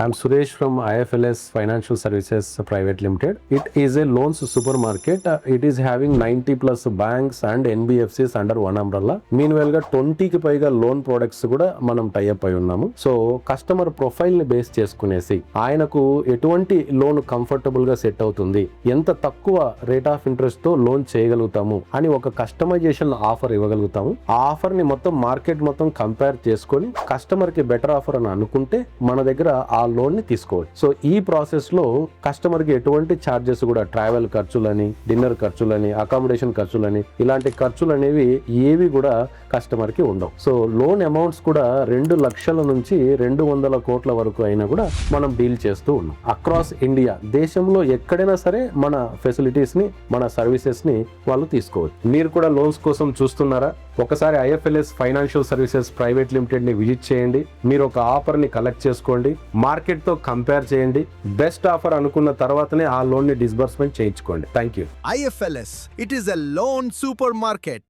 I'm Suresh from IFLS Financial Services Private Limited. It is a loans supermarket. It is having 90 plus banks and NBFCs under one umbrella. Meanwhile గా 20 కి పైగా loan products కూడా మనం tie up అయి ఉన్నాము. So customer profile ని base చేసుకునేసి ఆయనకు ఎటువంటి లోన్ కంఫర్టబుల్ గా సెట్ అవుతుంది, ఎంత తక్కువ రేట్ ఆఫ్ ఇంట్రెస్ట్ తో లోన్ చేయగలుగుతాము అని ఒక కస్టమైజేషన్ ఆఫర్ ఇవ్వగలుగుతాము. ఆ ఆఫర్ ని మొత్తం మార్కెట్ మొత్తం కంపేర్ చేసుకొని కస్టమర్ కి బెటర్ ఆఫర్ అని అనుకుంటే మన దగ్గర ఆ లోన్ ని తీసుకోవచ్చు. సో ఈ ప్రాసెస్ లో కస్టమర్ కి ఎటువంటి ఛార్జెస్ కూడా ట్రావెల్ ఖర్చులని, డిన్నర్ ఖర్చులని, అకామిడేషన్ ఖర్చులని, ఇలాంటి ఖర్చులు అనేవి ఏవి కూడా కస్టమర్ కి ఉండవు. సో లోన్ అమౌంట్స్ కూడా 2 లక్షల నుంచి 200 కోట్ల వరకు అయినా కూడా మనం డీల్ చేస్తూ ఉన్నాం. అక్రాస్ ఇండియా, దేశంలో ఎక్కడైనా సరే మన ఫెసిలిటీస్ ని, మన సర్వీసెస్ ని వాళ్ళు తీసుకోవచ్చు. మీరు కూడా లోన్స్ కోసం చూస్తున్నారా? ఒకసారి IFLS financial services private limited ని విజిట్ చేయండి. మీరు ఒక ఆఫర్ ని కలెక్ట్ చేసుకోండి, మార్కెట్ తో కంపేర్ చేయండి, బెస్ట్ ఆఫర్ అనుకున్న తర్వాతనే ఆ లోన్ ని డిస్బర్స్మెంట్ చేయించుకోండి. Thank you. IFLS, it is a loan supermarket.